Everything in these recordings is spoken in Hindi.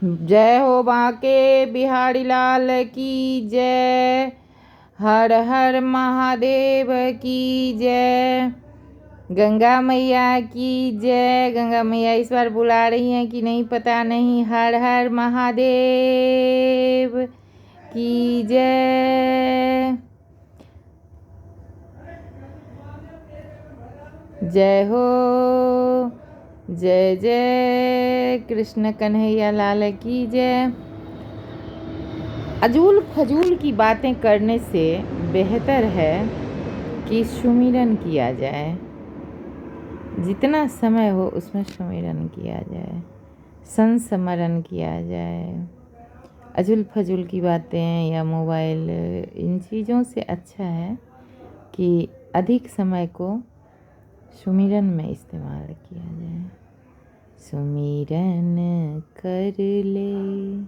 जय हो बांके बिहारी लाल की जय। हर हर महादेव की जय। गंगा मैया की जय। गंगा मैया इस बार बुला रही हैं कि नहीं पता नहीं। हर हर महादेव की जय। जय हो। जय जय कृष्ण कन्हैया लाल की जय। अजूल फजूल की बातें करने से बेहतर है कि सुमिरन किया जाए। जितना समय हो उसमें सुमिरन किया जाए, संस्मरण किया जाए। अजूल फजूल की बातें या मोबाइल, इन चीज़ों से अच्छा है कि अधिक समय को सुमिरन में इस्तेमाल किया जाए। सुमिरन कर ले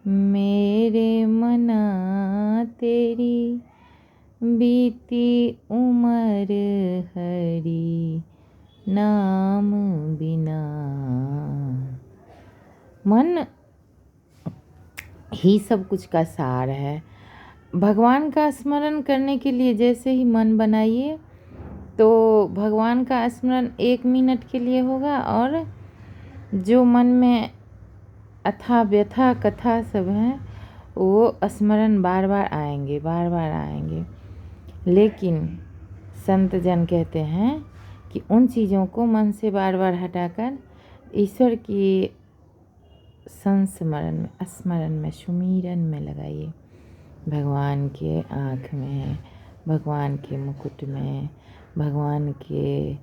मेरे मना तेरी, बीती उमर हरी नाम बिना। मन ही सब कुछ का सार है। भगवान का स्मरण करने के लिए जैसे ही मन बनाइए तो भगवान का स्मरण 1 मिनट के लिए होगा, और जो मन में अथा व्यथा कथा सब हैं वो स्मरण बार बार आएंगे, बार बार आएंगे। लेकिन संत जन कहते हैं कि उन चीज़ों को मन से बार बार हटाकर ईश्वर की संस्मरण में, स्मरण में, सुमिरन में लगाइए। भगवान के आँख में, भगवान के मुकुट में, भगवान के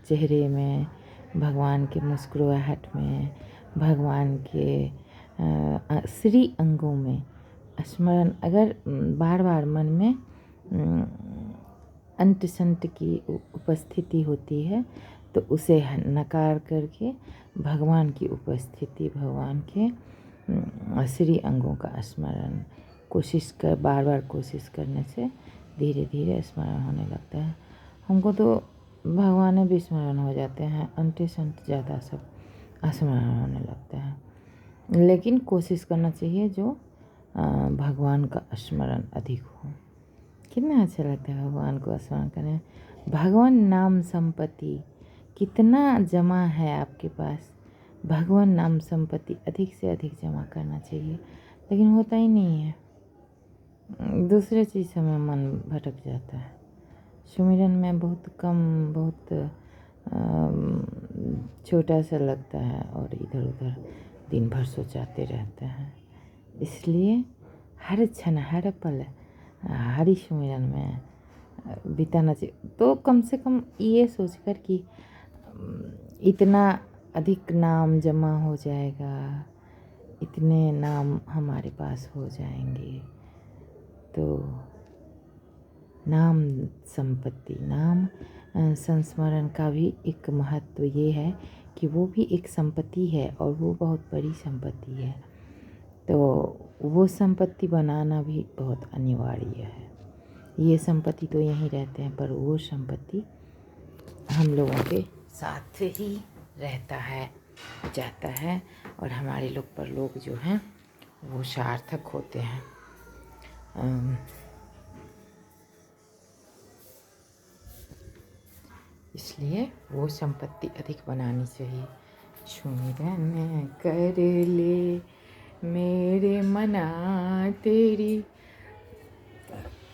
चेहरे में, भगवान के मुस्कुराहट में, भगवान के श्री अंगों में स्मरण अगर बार बार मन में अंत संत की उपस्थिति होती है तो उसे नकार करके भगवान की उपस्थिति, भगवान के श्री अंगों का स्मरण बार बार कोशिश करने से धीरे धीरे स्मरण होने लगता है। हमको तो भगवान भी स्मरण हो जाते हैं, अंत संत ज़्यादा सब स्मरण होने लगता है। लेकिन कोशिश करना चाहिए जो भगवान का स्मरण अधिक हो। कितना अच्छा लगता है भगवान को स्मरण करने। भगवान नाम संपत्ति कितना जमा है आपके पास। भगवान नाम संपत्ति अधिक से अधिक जमा करना चाहिए, लेकिन होता ही नहीं है। दूसरे चीज़ में मन भटक जाता है। सुमिरन में बहुत कम, बहुत छोटा सा लगता है और इधर उधर दिन भर सोचाते रहते हैं। इसलिए हर क्षण, हर पल हरि सुमिरन में बिताना चाहिए। तो कम से कम ये सोचकर कि इतना अधिक नाम जमा हो जाएगा, इतने नाम हमारे पास हो जाएंगे, तो नाम संपत्ति, नाम संस्मरण का भी एक महत्व ये है कि वो भी एक संपत्ति है और वो बहुत बड़ी संपत्ति है। तो वो संपत्ति बनाना भी बहुत अनिवार्य है। ये संपत्ति तो यहीं रहते हैं, पर वो संपत्ति हम लोगों के साथ ही रहता है, जाता है, और हमारे लोग पर लोग जो हैं वो सार्थक होते हैं। इसलिए वो संपत्ति अधिक बनानी चाहिए। सुमिरन कर ले मेरे मना तेरी,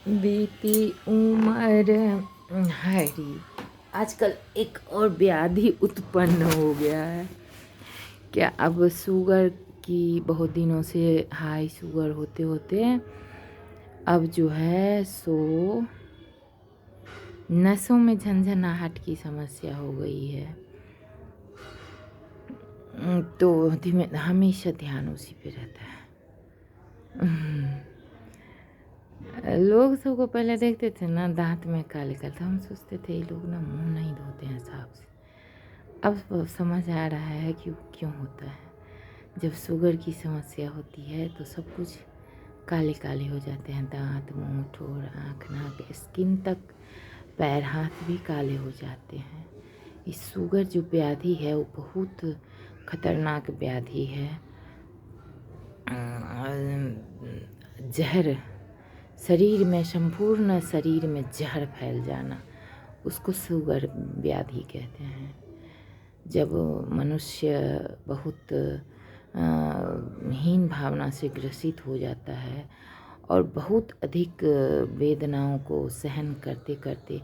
बीती उम्र हरी। आजकल एक और व्याधि उत्पन्न हो गया है। क्या अब शुगर की बहुत दिनों से हाई शुगर होते होते अब जो है सो नसों में झंझनाहट की समस्या हो गई है। तो हमेशा ध्यान उसी पे रहता है। लोग सबको पहले देखते थे ना, दांत में काले काले, हम सोचते थे ये लोग ना मुंह नहीं धोते हैं साफ से। अब समझ आ रहा है कि क्यों होता है। जब शुगर की समस्या होती है तो सब कुछ काले काले हो जाते हैं, दांत, मुंह, ठोर, आँख, नाक, स्किन तक, पैर हाथ भी काले हो जाते हैं। इस शुगर जो व्याधि है वो बहुत खतरनाक व्याधि है। जहर शरीर में, संपूर्ण शरीर में जहर फैल जाना, उसको शुगर व्याधि कहते हैं। जब मनुष्य बहुत हीन भावना से ग्रसित हो जाता है और बहुत अधिक वेदनाओं को सहन करते करते,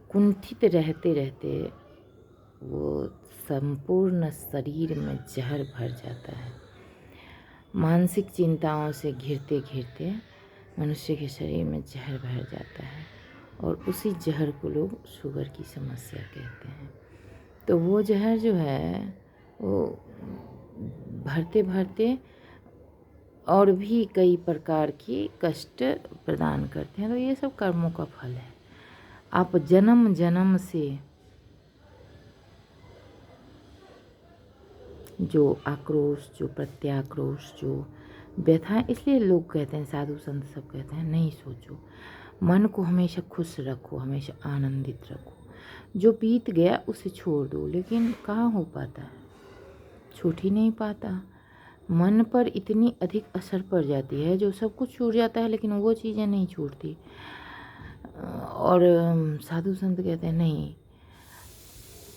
कुंठित रहते रहते वो संपूर्ण शरीर में जहर भर जाता है। मानसिक चिंताओं से घिरते घिरते मनुष्य के शरीर में जहर भर जाता है और उसी जहर को लोग शुगर की समस्या कहते हैं। तो वो जहर जो है वो भरते भरते और भी कई प्रकार की कष्ट प्रदान करते हैं। तो ये सब कर्मों का फल है। आप जन्म जन्म से जो आक्रोश, जो प्रत्याक्रोश, जो व्यथा, इसलिए लोग कहते हैं, साधु संत सब कहते हैं, नहीं सोचो, मन को हमेशा खुश रखो, हमेशा आनंदित रखो। जो बीत गया उसे छोड़ दो, लेकिन कहाँ हो पाता है, छूट ही नहीं पाता। मन पर इतनी अधिक असर पड़ जाती है, जो सब कुछ छूट जाता है लेकिन वो चीज़ें नहीं छूटती। और साधु संत कहते हैं नहीं,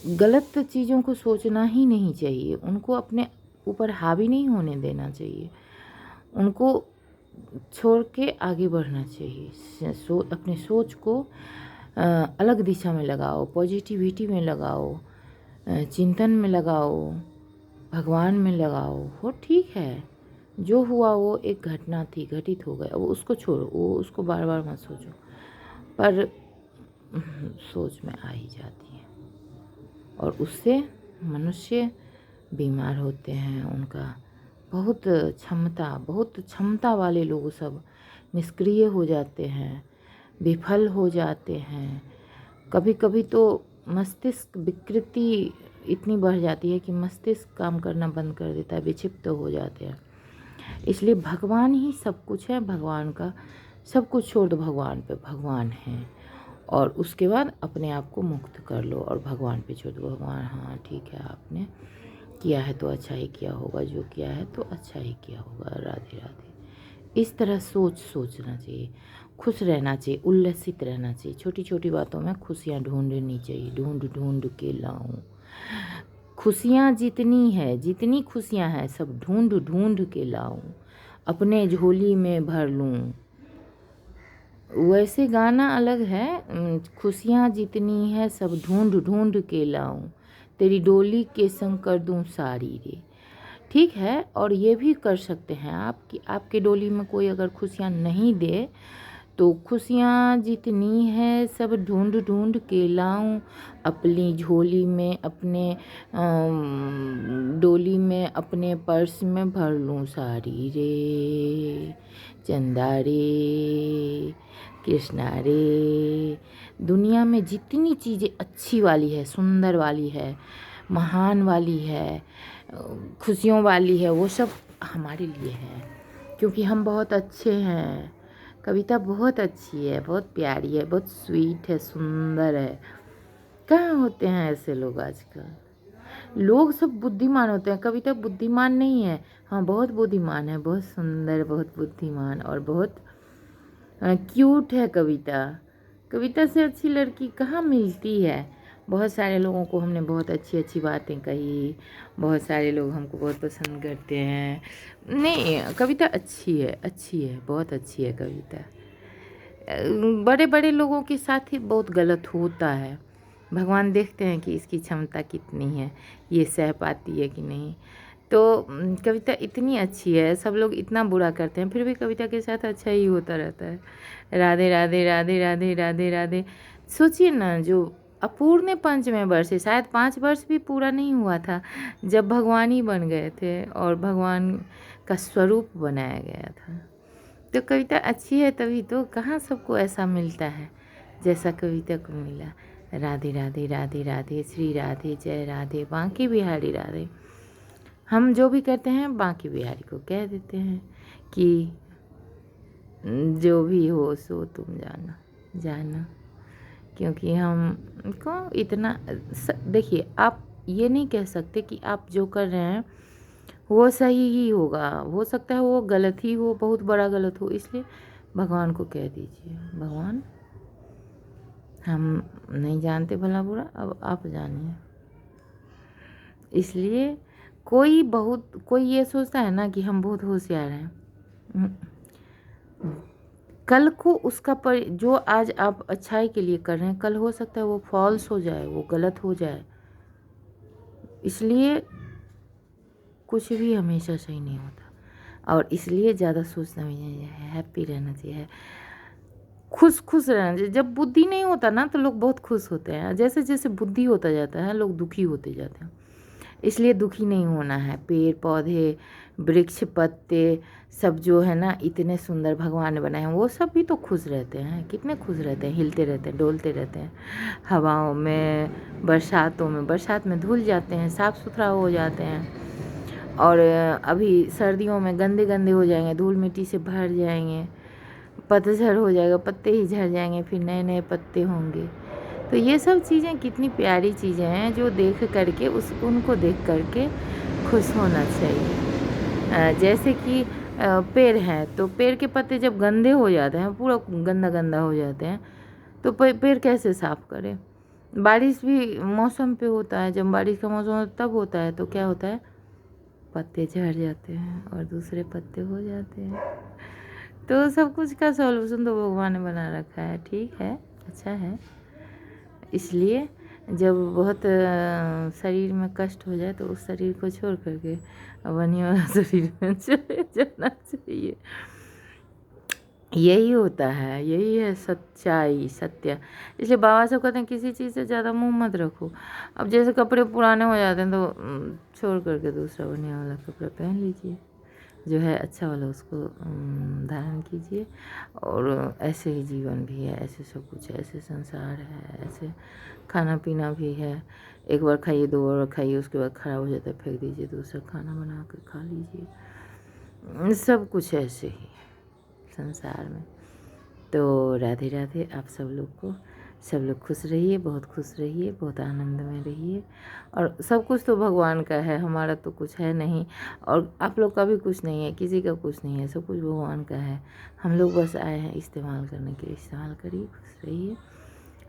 गलत चीज़ों को सोचना ही नहीं चाहिए, उनको अपने ऊपर हावी नहीं होने देना चाहिए, उनको छोड़ के आगे बढ़ना चाहिए। अपने सोच को अलग दिशा में लगाओ, पॉजिटिविटी में लगाओ, चिंतन में लगाओ, भगवान में लगाओ। वो ठीक है, जो हुआ वो एक घटना थी, घटित हो गया, वो उसको छोड़ो, वो उसको बार बार मत सोचो। पर सोच में आ ही जाती है और उससे मनुष्य बीमार होते हैं। उनका बहुत क्षमता वाले लोग सब निष्क्रिय हो जाते हैं, विफल हो जाते हैं। कभी कभी तो मस्तिष्क विकृति इतनी बढ़ जाती है कि मस्तिष्क काम करना बंद कर देता है, विक्षिप्त हो जाते हैं। इसलिए भगवान ही सब कुछ है, भगवान का सब कुछ छोड़ दो, भगवान पे, भगवान है। और उसके बाद अपने आप को मुक्त कर लो और भगवान पे छोड़ दो। भगवान, हाँ ठीक है, आपने किया है तो अच्छा ही किया होगा, जो किया है तो अच्छा ही किया होगा, राधे राधे। इस तरह सोचना चाहिए, खुश रहना चाहिए, उल्लसित रहना चाहिए। छोटी छोटी बातों में खुशियाँ ढूंढनी चाहिए, ढूंढ ढूंढ के लाऊं। खुशियाँ जितनी खुशियाँ हैं सब ढूंढ ढूंढ के लाऊं, अपने झोली में भर लूँ। वैसे गाना अलग है, खुशियाँ जितनी है सब ढूंढ ढूंढ के लाऊं, तेरी डोली के संग कर दूं सारी रे। ठीक है, और ये भी कर सकते हैं आप कि आपके डोली में कोई अगर खुशियाँ नहीं दे तो खुशियाँ जितनी है सब ढूंढ ढूंढ के लाऊं, अपनी झोली में, अपने डोली में, अपने पर्स में भर लूँ सारी रे, चंदा रे, कृष्णा रे। दुनिया में जितनी चीज़ें अच्छी वाली है, सुंदर वाली है, महान वाली है, खुशियों वाली है, वो सब हमारे लिए है, क्योंकि हम बहुत अच्छे हैं। कविता बहुत अच्छी है, बहुत प्यारी है, बहुत स्वीट है, सुंदर है। कहाँ होते हैं ऐसे लोग आजकल? लोग सब बुद्धिमान होते हैं, कविता बुद्धिमान नहीं है। हाँ, बहुत बुद्धिमान है, बहुत सुंदर, बहुत बुद्धिमान और बहुत क्यूट है कविता। कविता से अच्छी लड़की कहाँ मिलती है? बहुत सारे लोगों को हमने बहुत अच्छी अच्छी बातें कही, बहुत सारे लोग हमको बहुत पसंद करते हैं। नहीं, कविता अच्छी है, बहुत अच्छी है कविता। बड़े बड़े लोगों के साथ ही बहुत गलत होता है। भगवान देखते हैं कि इसकी क्षमता कितनी है, ये सह पाती है कि नहीं। तो कविता इतनी अच्छी है, सब लोग इतना बुरा करते हैं, फिर भी कविता के साथ अच्छा ही होता रहता है। राधे राधे राधे राधे राधे राधे। सोचिए ना, जो अपूर्ण 5वें वर्ष है, शायद 5 वर्ष भी पूरा नहीं हुआ था जब भगवान ही बन गए थे और भगवान का स्वरूप बनाया गया था। तो कविता अच्छी है, तभी तो कहाँ सबको ऐसा मिलता है जैसा कविता को मिला। राधे राधे राधे राधे, श्री राधे, जय राधे, बांके बिहारी राधे। हम जो भी करते हैं बांके बिहारी को कह देते हैं कि जो भी हो सो तुम जाना, क्योंकि हमको इतना देखिए, आप ये नहीं कह सकते कि आप जो कर रहे हैं वो सही ही होगा, हो सकता है वो गलत ही हो, बहुत बड़ा गलत हो। इसलिए भगवान को कह दीजिए, भगवान हम नहीं जानते भला बुरा, अब आप जानिए। इसलिए कोई ये सोचता है ना कि हम बहुत होशियार हैं, कल को उसका जो आज आप अच्छाई के लिए कर रहे हैं, कल हो सकता है वो फॉल्स हो जाए, वो गलत हो जाए। इसलिए कुछ भी हमेशा सही नहीं होता, और इसलिए ज़्यादा सोचना भी नहीं है, हैप्पी रहना चाहिए, खुश रहना चाहिए। जब बुद्धि नहीं होता ना तो लोग बहुत खुश होते हैं, जैसे जैसे बुद्धि होता जाता है लोग दुखी होते जाते हैं। इसलिए दुखी नहीं होना है। पेड़ पौधे, वृक्ष, पत्ते सब जो है ना इतने सुंदर भगवान ने बनाए हैं, वो सब भी तो खुश रहते हैं, कितने खुश रहते हैं, हिलते रहते हैं, डोलते रहते हैं हवाओं में, बरसातों में, बरसात में धुल जाते हैं, साफ़ सुथरा हो जाते हैं। और अभी सर्दियों में गंदे गंदे हो जाएंगे, धूल मिट्टी से भर जाएंगे, पतझड़ हो जाएगा, पत्ते ही झड़ जाएंगे, फिर नए नए पत्ते होंगे। तो ये सब चीज़ें कितनी प्यारी चीज़ें हैं जो देख करके उनको देख करके खुश होना चाहिए। जैसे कि पेड़ है तो पेड़ के पत्ते जब गंदे हो जाते हैं, पूरा गंदा गंदा हो जाते हैं, तो पेड़ कैसे साफ़ करें। बारिश भी मौसम पे होता है, जब बारिश का मौसम तब होता है तो क्या होता है, पत्ते झड़ जाते हैं और दूसरे पत्ते हो जाते हैं। तो सब कुछ का सॉल्यूशन तो भगवान ने बना रखा है, ठीक है, अच्छा है। इसलिए जब बहुत शरीर में कष्ट हो जाए तो उस शरीर को छोड़ करके बढ़िया वाला शरीर में चले जाना चाहिए। यही होता है, यही है सच्चाई, सत्य। इसलिए बाबा सब कहते हैं किसी चीज़ से ज़्यादा मुँह मत रखो। अब जैसे कपड़े पुराने हो जाते हैं तो छोड़ करके दूसरा बढ़िया वाला कपड़ा पहन लीजिए, जो है अच्छा वाला उसको धारण कीजिए। और ऐसे ही जीवन भी है, ऐसे सब कुछ है, ऐसे संसार है, ऐसे खाना पीना भी है। एक बार खाइए, 2 बार खाइए, उसके बाद ख़राब हो जाता है, फेंक दीजिए, दूसरा खाना बना कर खा लीजिए। सब कुछ ऐसे ही संसार में। तो राधे राधे आप सब लोग खुश रहिए, बहुत खुश रहिए, बहुत आनंद में रहिए। और सब कुछ तो भगवान का है, हमारा तो कुछ है नहीं, और आप लोग का भी कुछ नहीं है, किसी का कुछ नहीं है, सब कुछ भगवान का है। हम लोग बस आए हैं इस्तेमाल करने के लिए। इस्तेमाल करिए, खुश रहिए,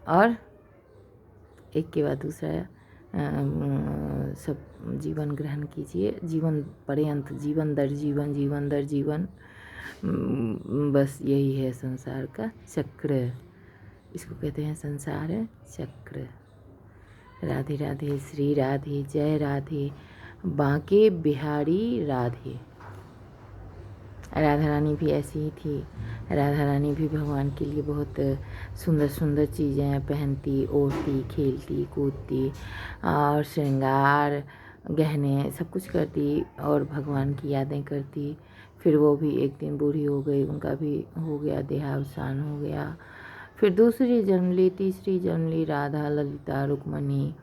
और एक के बाद दूसरा सब जीवन ग्रहण कीजिए, जीवन पर्यंत, जीवन दर जीवन, जीवन दर जीवन। बस यही है संसार का चक्र, इसको कहते हैं संसार चक्र। राधे राधे, श्री राधे, जय राधे, बांके बिहारी राधे। राधा रानी भी ऐसी ही थी। राधा रानी भी भगवान के लिए बहुत सुंदर सुंदर चीज़ें पहनती, ओढ़ती, खेलती, कूदती, और श्रृंगार, गहने सब कुछ करती, और भगवान की यादें करती। फिर वो भी एक दिन बूढ़ी हो गई, उनका भी हो गया देहावसान हो गया। फिर दूसरी जन्म ली, तीसरी जन्म ली, राधा, ललिता, रुक्मणी।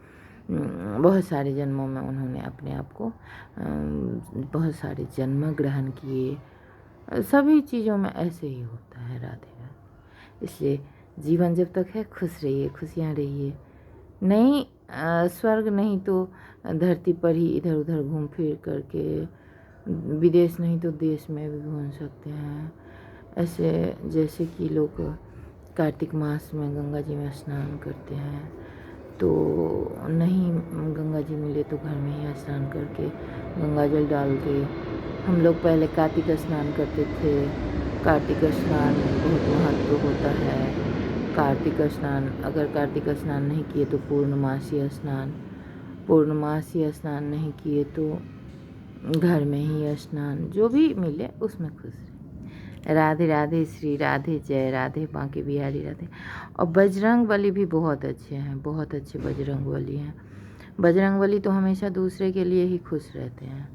बहुत सारे जन्मों में उन्होंने अपने आप को बहुत सारे जन्म ग्रहण किए। सभी चीज़ों में ऐसे ही होता है, राधे राधे। इसलिए जीवन जब तक है खुश रहिए, खुशियाँ रहिए। नहीं स्वर्ग नहीं तो धरती पर ही इधर उधर घूम फिर करके, विदेश नहीं तो देश में भी घूम सकते हैं। ऐसे जैसे कि लोग कार्तिक मास में गंगा जी में स्नान करते हैं, तो नहीं गंगा जी मिले तो घर में ही स्नान करके गंगा जल डाल के, हम लोग पहले कार्तिक स्नान करते थे। कार्तिक स्नान बहुत महत्व होता है। कार्तिक स्नान, अगर कार्तिक स्नान नहीं किए तो पूर्णमासी स्नान, पूर्णमासी स्नान नहीं किए तो घर में ही स्नान, जो भी मिले उसमें खुश रहे। राधे राधे, श्री राधे, जय राधे, बांके बिहारी राधे। और बजरंग बली भी बहुत अच्छे हैं, बहुत अच्छे बजरंग बली हैं। बजरंग बली तो हमेशा दूसरे के लिए ही खुश रहते हैं,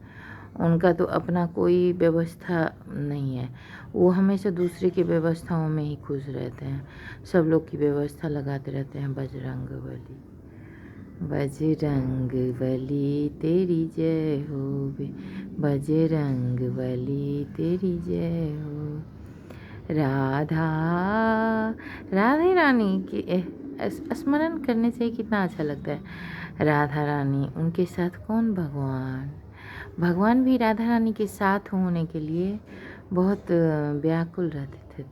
उनका तो अपना कोई व्यवस्था नहीं है, वो हमेशा दूसरे की व्यवस्थाओं में ही खुश रहते हैं, सब लोग की व्यवस्था लगाते रहते हैं। बजरंग बली, बजरंग बली तेरी जय हो, बजरंग बली तेरी जय हो। राधा राधे रानी की स्मरण करने से कितना अच्छा लगता है। राधा रानी, उनके साथ कौन? भगवान। भगवान भी राधा रानी के साथ होने के लिए बहुत व्याकुल रहते थे।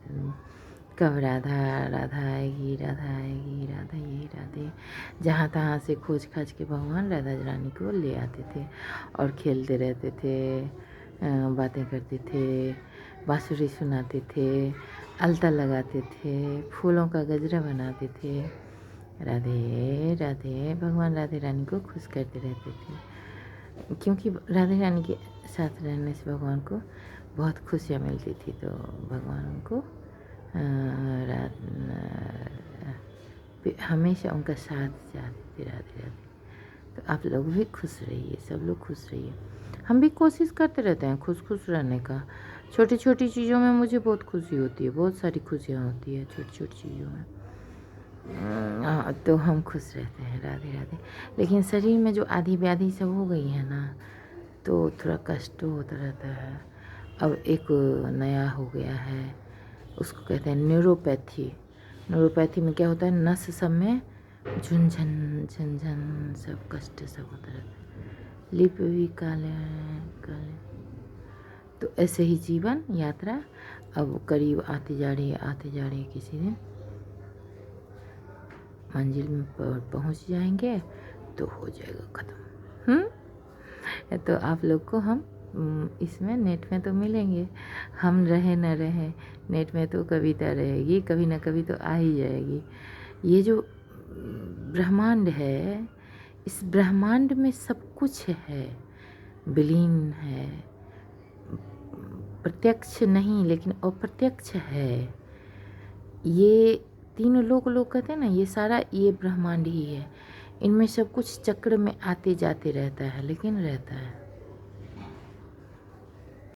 कब राधा राधा आएगी, राधा आएगी, राधा ये राधे। जहाँ तहाँ से खोज खाज के भगवान राधा रानी को ले आते थे और खेलते रहते थे, बातें करते थे, बांसुरी सुनाते थे, अलता लगाते थे, फूलों का गजरा बनाते थे। राधे राधे, भगवान राधे रानी को खुश करते रहते थे, क्योंकि राधे रानी के साथ रहने से भगवान को बहुत खुशियाँ मिलती थी। तो भगवान उनको हमेशा उनका साथ चाहते थे। राधे राधे। तो आप लोग भी खुश रहिए, सब लोग खुश रहिए। हम भी कोशिश करते रहते हैं खुश खुश रहने का। छोटी छोटी चीज़ों में मुझे बहुत खुशी होती है, बहुत सारी खुशियाँ होती है छोटी छोटी चीज़ों में। तो हम खुश रहते हैं। राधे राधे। लेकिन शरीर में जो आधी व्याधि सब हो गई है ना, तो थोड़ा कष्ट होता रहता है। अब एक नया हो गया है, उसको कहते हैं न्यूरोपैथी। न्यूरोपैथी में क्या होता है, नस सब में झुनझन झनझन सब कष्ट सब होता रहता है, लिप भी काले काले। तो ऐसे ही जीवन यात्रा अब करीब आती जा रही है, आती जा रही है। किसी दिन मंजिल में पहुंच जाएंगे तो हो जाएगा ख़त्म। तो आप लोग को हम इसमें नेट में तो मिलेंगे, हम रहे न रहे, नेट में तो कविता रहेगी, कभी ना कभी तो आ ही जाएगी। ये जो ब्रह्मांड है, इस ब्रह्मांड में सब कुछ है, विलीन है, प्रत्यक्ष नहीं लेकिन अप्रत्यक्ष है। ये तीनों लोग कहते हैं ना, ये सारा ये ब्रह्मांड ही है। इनमें सब कुछ चक्र में आते जाते रहता है, लेकिन रहता है।